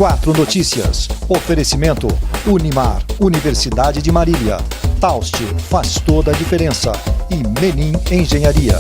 4 Notícias. Oferecimento Unimar, Universidade de Marília. Taust faz toda a diferença. E Menin Engenharia.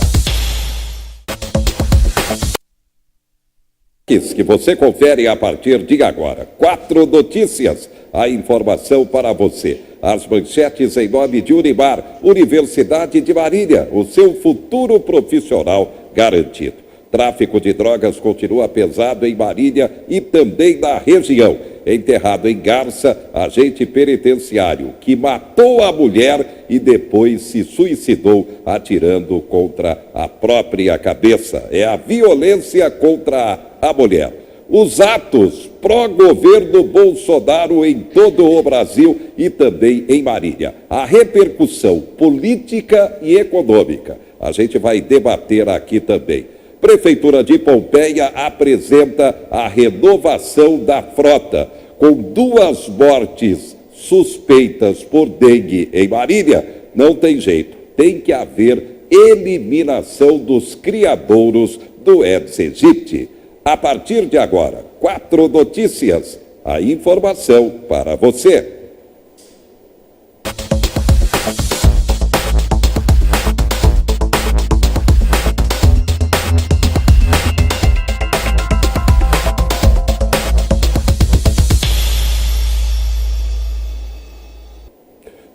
Que você confere a partir de agora. 4 Notícias. A informação para você. As manchetes em nome de Unimar, Universidade de Marília. O seu futuro profissional garantido. Tráfico de drogas continua pesado em Marília e também na região. Enterrado em Garça, agente penitenciário que matou a mulher e depois se suicidou atirando contra a própria cabeça. É a violência contra a mulher. Os atos pró-governo Bolsonaro em todo o Brasil e também em Marília. A repercussão política e econômica. A gente vai debater aqui também. Prefeitura de Pompeia apresenta a renovação da frota. Com 2 mortes suspeitas por dengue em Marília, não tem jeito. Tem que haver eliminação dos criadouros do Aedes aegypti. A partir de agora, 4 Notícias. A informação para você.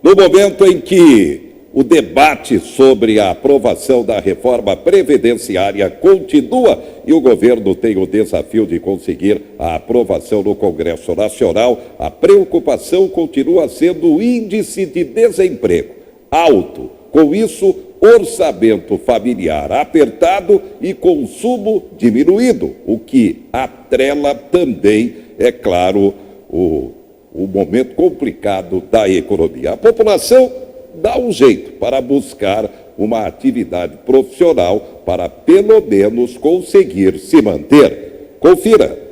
No momento em que o debate sobre a aprovação da reforma previdenciária continua e o governo tem o desafio de conseguir a aprovação no Congresso Nacional, a preocupação continua sendo o índice de desemprego alto. Com isso, orçamento familiar apertado e consumo diminuído, o que atrela também, é claro, o momento complicado da economia. A população dá um jeito para buscar uma atividade profissional para, pelo menos, conseguir se manter. Confira.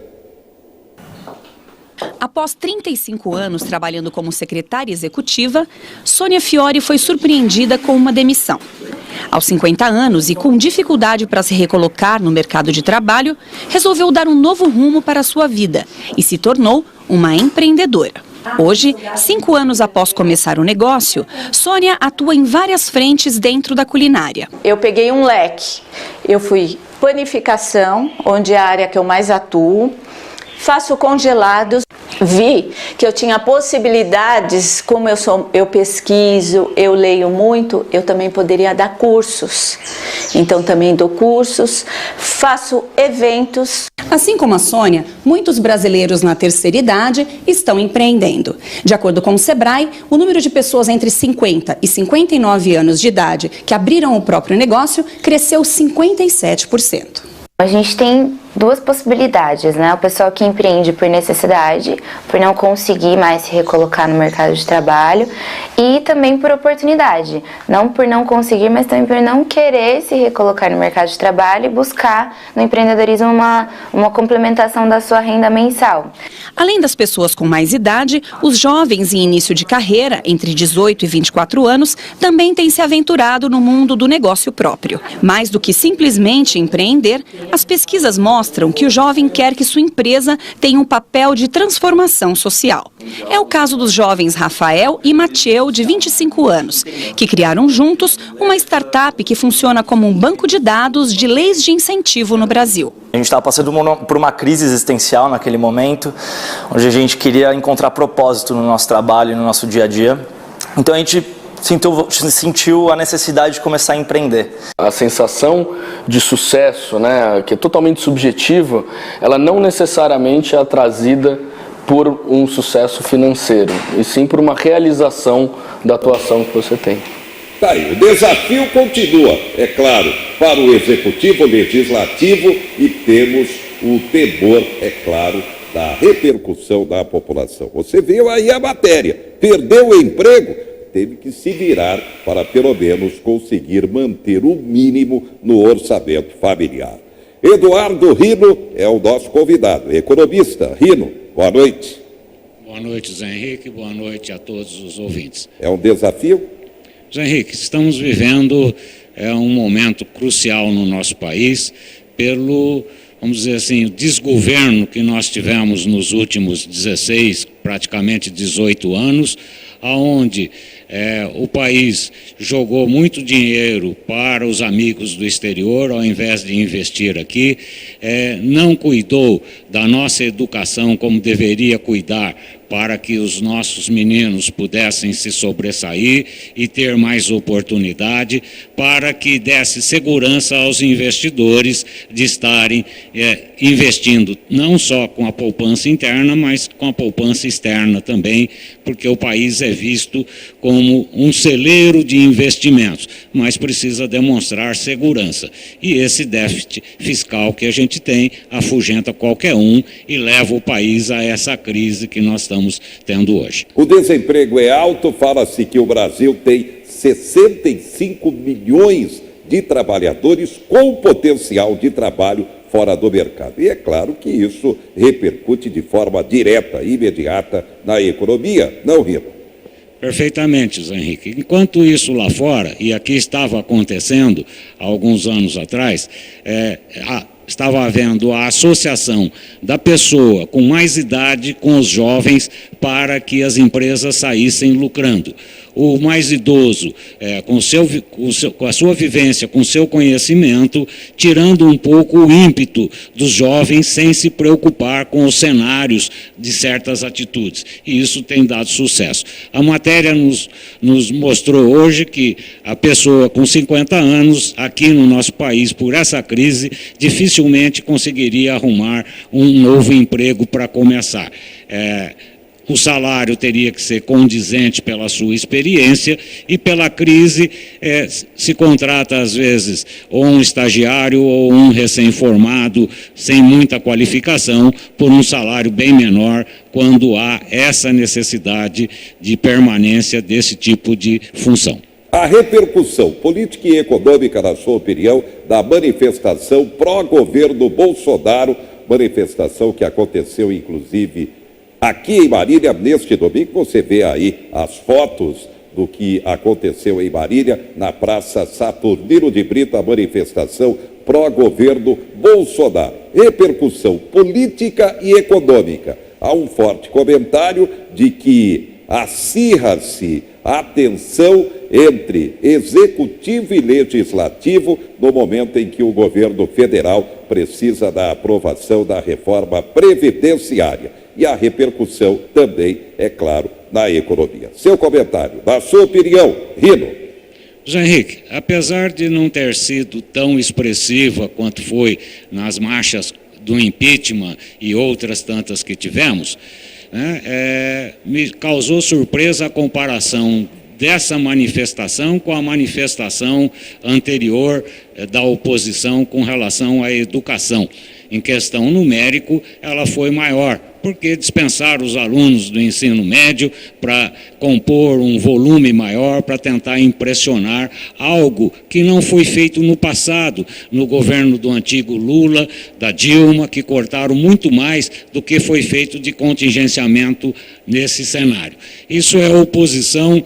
Após 35 anos trabalhando como secretária executiva, Sônia Fiori foi surpreendida com uma demissão. Aos 50 anos e com dificuldade para se recolocar no mercado de trabalho, resolveu dar um novo rumo para a sua vida e se tornou uma empreendedora. Hoje, 5 anos após começar o negócio, Sônia atua em várias frentes dentro da culinária. Eu peguei um leque, eu fui panificação, onde é a área que eu mais atuo, faço congelados. Vi que eu tinha possibilidades, como eu pesquiso, eu leio muito, eu também poderia dar cursos. Então também dou cursos, faço eventos. Assim como a Sônia, muitos brasileiros na terceira idade estão empreendendo. De acordo com o Sebrae, o número de pessoas entre 50 e 59 anos de idade que abriram o próprio negócio cresceu 57%. A gente tem 2 possibilidades, né? O pessoal que empreende por necessidade, por não conseguir mais se recolocar no mercado de trabalho, e também por oportunidade. Não por não conseguir, mas também por não querer se recolocar no mercado de trabalho e buscar no empreendedorismo uma complementação da sua renda mensal. Além das pessoas com mais idade, os jovens em início de carreira, entre 18 e 24 anos, também têm se aventurado no mundo do negócio próprio. Mais do que simplesmente empreender, as pesquisas mostram que o jovem quer que sua empresa tenha um papel de transformação social. É o caso dos jovens Rafael e Mateu, de 25 anos, que criaram juntos uma startup que funciona como um banco de dados de leis de incentivo no Brasil. A gente estava passando por uma crise existencial naquele momento, onde a gente queria encontrar propósito no nosso trabalho e no nosso dia a dia. Então a gente sentiu a necessidade de começar a empreender. A sensação de sucesso, né, que é totalmente subjetiva, ela não necessariamente é trazida por um sucesso financeiro, e sim por uma realização da atuação que você tem. Tá aí, o desafio continua, é claro, para o Executivo, Legislativo, e temos o temor, é claro, da repercussão da população. Você viu aí a matéria, perdeu o emprego, teve que se virar para pelo menos conseguir manter o mínimo no orçamento familiar. Eduardo Rino é o nosso convidado, economista. Rino, boa noite. Boa noite, Zé Henrique, boa noite a todos os ouvintes. É um desafio? Zé Henrique, estamos vivendo um momento crucial no nosso país pelo vamos dizer assim, o desgoverno que nós tivemos nos últimos 16, praticamente 18 anos, onde o país jogou muito dinheiro para os amigos do exterior, ao invés de investir aqui, não cuidou da nossa educação como deveria cuidar, para que os nossos meninos pudessem se sobressair e ter mais oportunidade, para que desse segurança aos investidores de estarem investindo não só com a poupança interna, mas com a poupança externa também, porque o país é visto como um celeiro de investimentos, mas precisa demonstrar segurança. E esse déficit fiscal que a gente tem afugenta qualquer um e leva o país a essa crise que nós estamos tendo hoje. O desemprego é alto, fala-se que o Brasil tem 65 milhões de trabalhadores com potencial de trabalho fora do mercado. E é claro que isso repercute de forma direta, imediata na economia, não, Rino? Perfeitamente, Zé Henrique. Enquanto isso lá fora, e aqui estava acontecendo há alguns anos atrás, estava havendo a associação da pessoa com mais idade com os jovens para que as empresas saíssem lucrando. O mais idoso, com a sua vivência, com o seu conhecimento, tirando um pouco o ímpeto dos jovens sem se preocupar com os cenários de certas atitudes. E isso tem dado sucesso. A matéria nos mostrou hoje que a pessoa com 50 anos, aqui no nosso país, por essa crise, dificilmente conseguiria arrumar um novo emprego para começar. O salário teria que ser condizente pela sua experiência e pela crise se contrata às vezes ou um estagiário ou um recém-formado sem muita qualificação por um salário bem menor quando há essa necessidade de permanência desse tipo de função. A repercussão política e econômica, na sua opinião, da manifestação pró-governo Bolsonaro, manifestação que aconteceu inclusive aqui em Marília, neste domingo, você vê aí as fotos do que aconteceu em Marília, na Praça Saturnino de Brito, a manifestação pró-governo Bolsonaro. Repercussão política e econômica. Há um forte comentário de que acirra-se a tensão entre executivo e legislativo no momento em que o governo federal precisa da aprovação da reforma previdenciária. E a repercussão também, é claro, na economia. Seu comentário, na sua opinião, Rino. José Henrique, apesar de não ter sido tão expressiva quanto foi nas marchas do impeachment e outras tantas que tivemos, me causou surpresa a comparação dessa manifestação com a manifestação anterior da oposição com relação à educação. Em questão numérico, ela foi maior, porque dispensaram os alunos do ensino médio para compor um volume maior, para tentar impressionar algo que não foi feito no passado, no governo do antigo Lula, da Dilma, que cortaram muito mais do que foi feito de contingenciamento nesse cenário. Isso é oposição,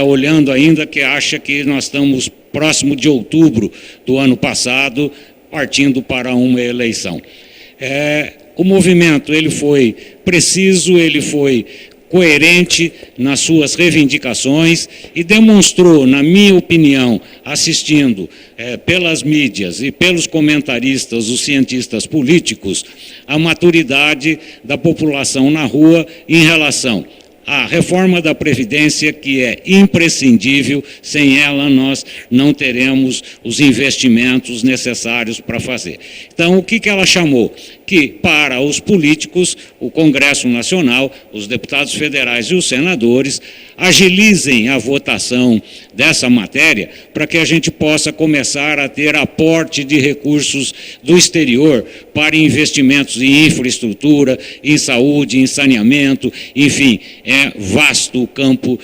olhando ainda, que acha que nós estamos próximo de outubro do ano passado, partindo para uma eleição. O movimento ele foi preciso, ele foi coerente nas suas reivindicações e demonstrou, na minha opinião, assistindo pelas mídias e pelos comentaristas, os cientistas políticos, a maturidade da população na rua em relação à reforma da Previdência, que é imprescindível, sem ela nós não teremos os investimentos necessários para fazer. Então, o que ela chamou? Que para os políticos, o Congresso Nacional, os deputados federais e os senadores, agilizem a votação dessa matéria para que a gente possa começar a ter aporte de recursos do exterior para investimentos em infraestrutura, em saúde, em saneamento, enfim, é vasto o campo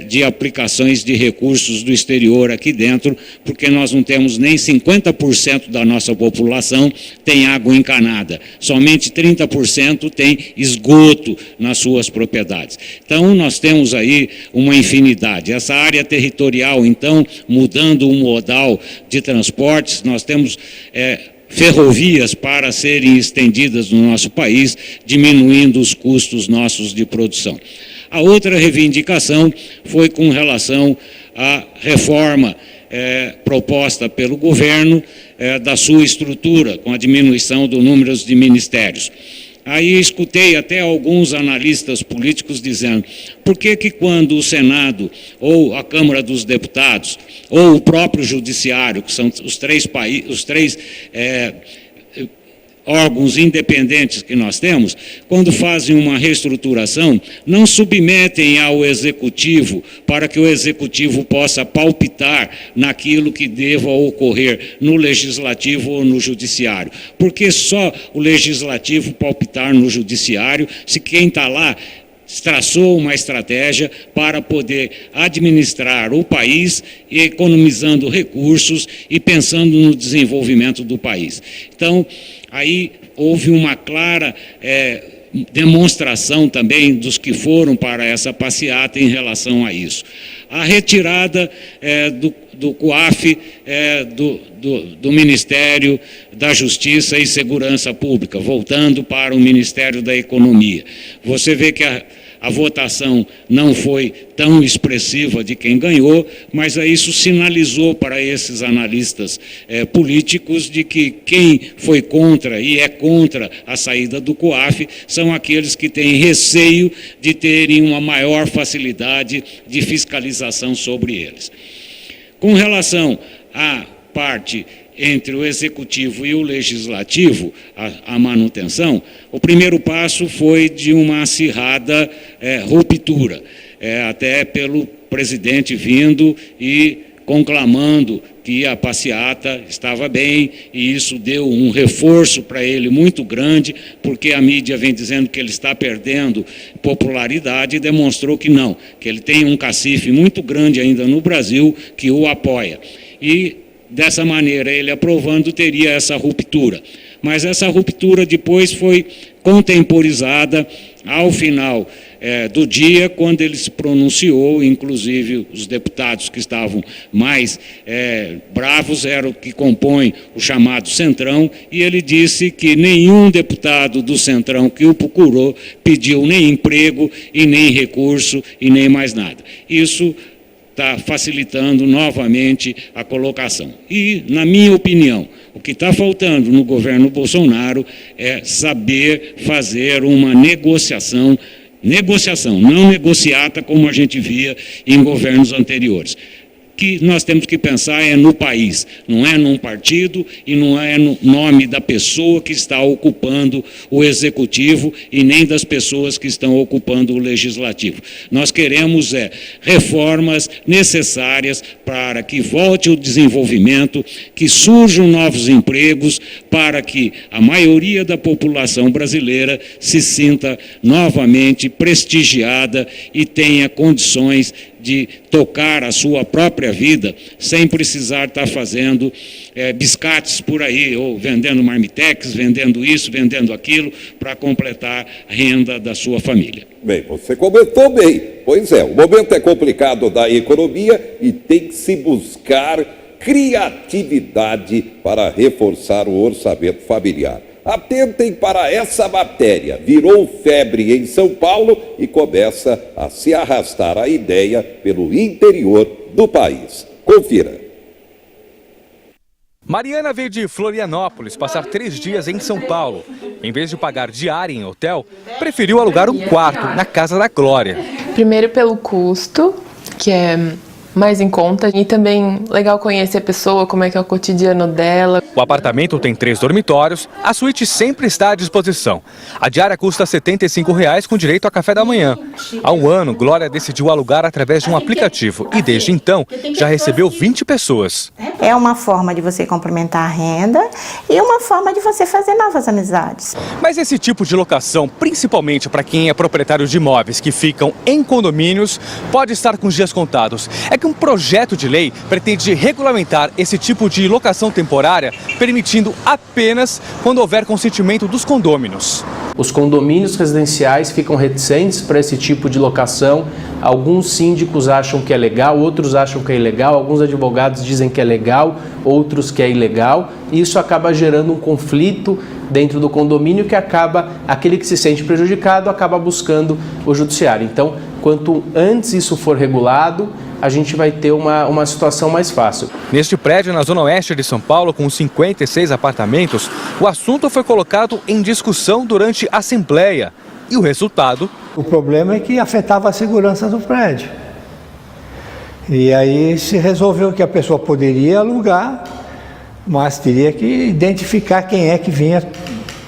de aplicações de recursos do exterior aqui dentro, porque nós não temos nem 50% da nossa população tem água encanada. Somente 30% tem esgoto nas suas propriedades. Então, nós temos aí uma infinidade. Essa área territorial, então, mudando o modal de transportes, nós temos ferrovias para serem estendidas no nosso país, diminuindo os custos nossos de produção. A outra reivindicação foi com relação à reforma proposta pelo governo da sua estrutura, com a diminuição do número de ministérios. Aí escutei até alguns analistas políticos dizendo por que quando o Senado ou a Câmara dos Deputados ou o próprio Judiciário, que são os três órgãos independentes que nós temos, quando fazem uma reestruturação, não submetem ao Executivo para que o Executivo possa palpitar naquilo que deva ocorrer no Legislativo ou no Judiciário. Porque só o Legislativo palpitar no Judiciário, se quem está lá traçou uma estratégia para poder administrar o país, economizando recursos e pensando no desenvolvimento do país. Então, aí houve uma clara demonstração também dos que foram para essa passeata em relação a isso. A retirada do COAF, do Ministério da Justiça e Segurança Pública, voltando para o Ministério da Economia. Você vê que a votação não foi tão expressiva de quem ganhou, mas isso sinalizou para esses analistas políticos de que quem foi contra e é contra a saída do COAF são aqueles que têm receio de terem uma maior facilidade de fiscalização sobre eles. Com relação à parte entre o Executivo e o Legislativo, a manutenção, o primeiro passo foi de uma acirrada ruptura, até pelo presidente vindo e conclamando que a passeata estava bem, e isso deu um reforço para ele muito grande, porque a mídia vem dizendo que ele está perdendo popularidade e demonstrou que não, que ele tem um cacife muito grande ainda no Brasil que o apoia. E dessa maneira, ele aprovando, teria essa ruptura. Mas essa ruptura depois foi contemporizada ao final do dia, quando ele se pronunciou, inclusive os deputados que estavam mais bravos eram que compõem o chamado Centrão, e ele disse que nenhum deputado do Centrão que o procurou pediu nem emprego e nem recurso e nem mais nada. Isso está facilitando novamente a colocação. E, na minha opinião, o que está faltando no governo Bolsonaro é saber fazer uma negociação, não negociata como a gente via em governos anteriores. Que nós temos que pensar no país, não é num partido e não é no nome da pessoa que está ocupando o Executivo e nem das pessoas que estão ocupando o Legislativo. Nós queremos reformas necessárias para que volte o desenvolvimento, que surjam novos empregos, para que a maioria da população brasileira se sinta novamente prestigiada e tenha condições de tocar a sua própria vida sem precisar estar fazendo biscates por aí, ou vendendo marmitex, vendendo isso, vendendo aquilo, para completar a renda da sua família. Bem, você comentou bem. Pois é, o momento é complicado da economia e tem que se buscar criatividade para reforçar o orçamento familiar. Atentem para essa matéria, virou febre em São Paulo e começa a se arrastar a ideia pelo interior do país. Confira. Mariana veio de Florianópolis passar 3 dias em São Paulo. Em vez de pagar diária em hotel, preferiu alugar um quarto na Casa da Glória. Primeiro pelo custo, que é mais em conta, e também legal conhecer a pessoa, como é que é o cotidiano dela. O apartamento tem 3 dormitórios, a suíte sempre está à disposição. A diária custa R$ 75,00 com direito a café da manhã. Há um ano, Glória decidiu alugar através de um aplicativo e desde então já recebeu 20 pessoas. É uma forma de você complementar a renda e uma forma de você fazer novas amizades. Mas esse tipo de locação, principalmente para quem é proprietário de imóveis que ficam em condomínios, pode estar com os dias contados. É que um projeto de lei pretende regulamentar esse tipo de locação temporária, permitindo apenas quando houver consentimento dos condôminos. Os condomínios residenciais ficam reticentes para esse tipo de locação. Alguns síndicos acham que é legal, outros acham que é ilegal, alguns advogados dizem que é legal, outros que é ilegal. E isso acaba gerando um conflito dentro do condomínio que acaba, aquele que se sente prejudicado acaba buscando o judiciário. Então, quanto antes isso for regulado, a gente vai ter uma situação mais fácil. Neste prédio, na zona oeste de São Paulo, com 56 apartamentos, o assunto foi colocado em discussão durante a assembleia. E o resultado? O problema é que afetava a segurança do prédio. E aí se resolveu que a pessoa poderia alugar, mas teria que identificar quem é que vinha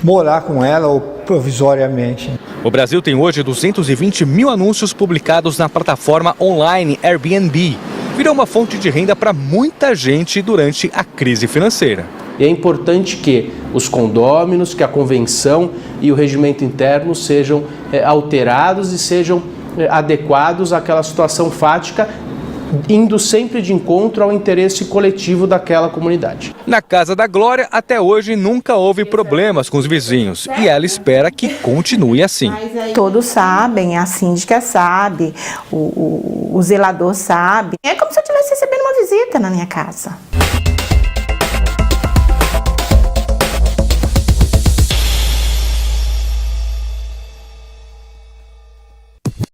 morar com ela ou provisoriamente. O Brasil tem hoje 220 mil anúncios publicados na plataforma online Airbnb. Virou uma fonte de renda para muita gente durante a crise financeira. E é importante que os condôminos, que a convenção e o regimento interno sejam alterados e sejam adequados àquela situação fática, indo sempre de encontro ao interesse coletivo daquela comunidade. Na casa da Glória, até hoje nunca houve problemas com os vizinhos e ela espera que continue assim. Todos sabem, a síndica sabe, o zelador sabe. É como se eu estivesse recebendo uma visita na minha casa.